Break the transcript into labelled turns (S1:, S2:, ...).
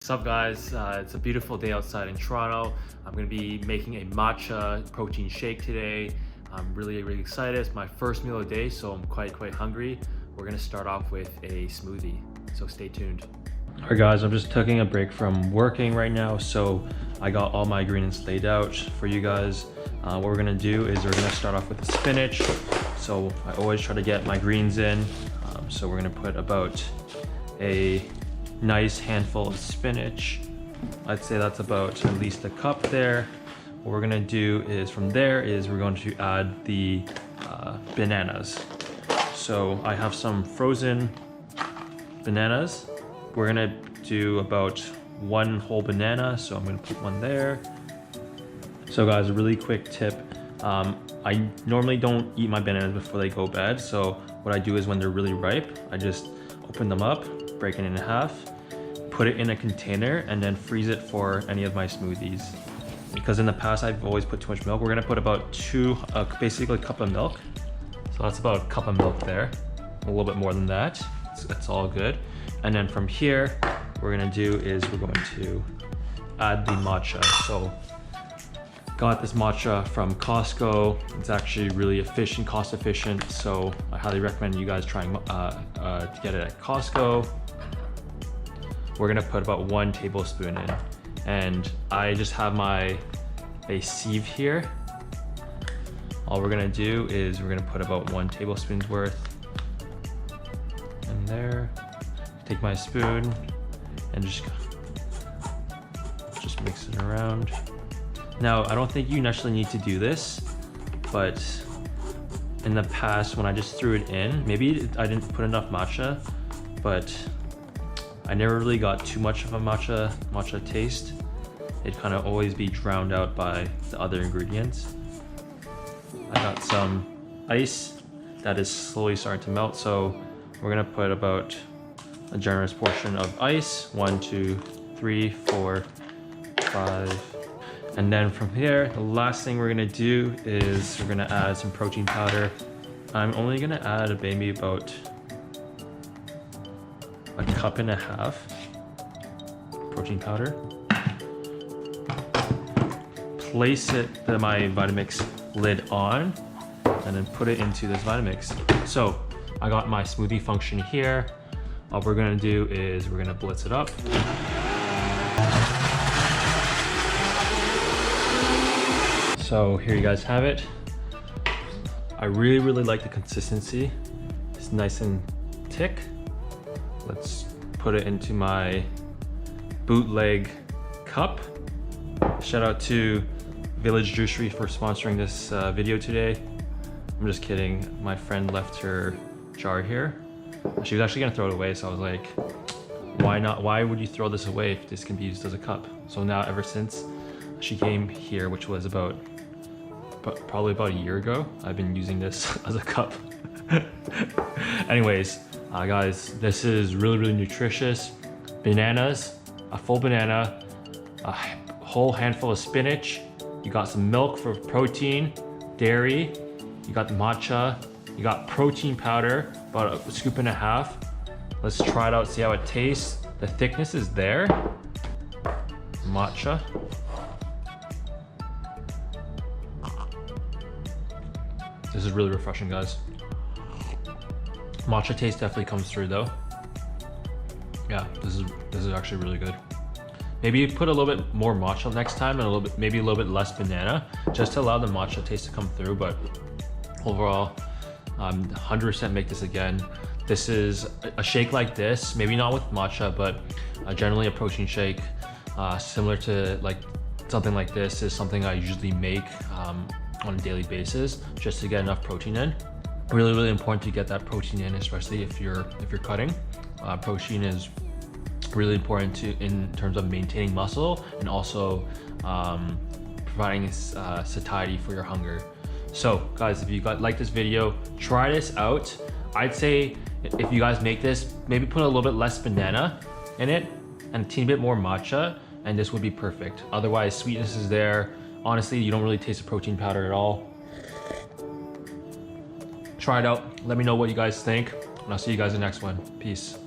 S1: What's up guys? It's a beautiful day outside in Toronto. I'm going to be making a matcha protein shake today. I'm really excited. It's my first meal of the day, so I'm quite hungry. We're going to start off with a smoothie, so stay tuned. Alright guys, I'm just taking a break from working right now, so I got all my ingredients laid out for you guys. What we're going to do is we're going to start off with the spinach. So I always try to get my greens in. So we're going to put about a nice handful of spinach. I'd say that's about at least a cup there. What we're gonna do is from there is we're going to add the bananas. So I have some frozen bananas. We're gonna do about one whole banana, so I'm gonna put one there. So guys, a really quick tip. I normally don't eat my bananas before they go bad, so what I do is when they're really ripe, I just open them up, break it in half, put it in a container, and then freeze it for any of my smoothies. Because in the past I've always put too much milk. We're gonna put about basically a cup of milk. So that's about a cup of milk there. A little bit more than that. It's all good. And then from here, what we're gonna do is we're going to add the matcha. So got this matcha from Costco. It's actually really efficient, cost efficient. So I highly recommend you guys trying to get it at Costco. We're gonna put about 1 tablespoon in. And I just have a sieve here. All we're gonna do is we're gonna put about 1 tablespoon's worth in there. Take my spoon and just mix it around. Now, I don't think you necessarily need to do this, but in the past when I just threw it in, maybe I didn't put enough matcha, but I never really got too much of a matcha taste. It'd kind of always be drowned out by the other ingredients. I got some ice that is slowly starting to melt, so we're gonna put about a generous portion of ice. 1, 2, 3, 4, 5. And then from here, the last thing we're gonna do is we're gonna add some protein powder. I'm only gonna add maybe about a cup and a half protein powder. Place my Vitamix lid on and then put it into this Vitamix. So I got my smoothie function here. All we're gonna do is we're gonna blitz it up. So here you guys have it. I really like the consistency. It's nice and thick. Let's put it into my bootleg cup. Shout out to Village Juicery for sponsoring this video today. I'm just kidding. My friend left her jar here. She was actually gonna throw it away, so I was like, why not? Why would you throw this away if this can be used as a cup? So now ever since she came here, which was probably about a year ago, I've been using this as a cup. Anyways, guys, this is really nutritious. Bananas, a full banana, a whole handful of spinach. You got some milk for protein, dairy. You got the matcha. You got protein powder, about a scoop and a half. Let's try it out, see how it tastes. The thickness is there. Matcha. This is really refreshing, guys. Matcha taste definitely comes through though. Yeah, this is actually really good. Maybe put a little bit more matcha next time and maybe a little bit less banana, just to allow the matcha taste to come through. But overall, 100% make this again. This is a shake like this, maybe not with matcha, but generally a protein shake similar to like something like this is something I usually make on a daily basis just to get enough protein in. Really important to get that protein in, especially if you're cutting. Protein is really important in terms of maintaining muscle and also providing satiety for your hunger. So guys, if you like this video, try this out. I'd say if you guys make this, maybe put a little bit less banana in it and a teeny bit more matcha, and this would be perfect. Otherwise, sweetness is there. Honestly, you don't really taste the protein powder at all. Try it out. Let me know what you guys think, and I'll see you guys in the next one. Peace.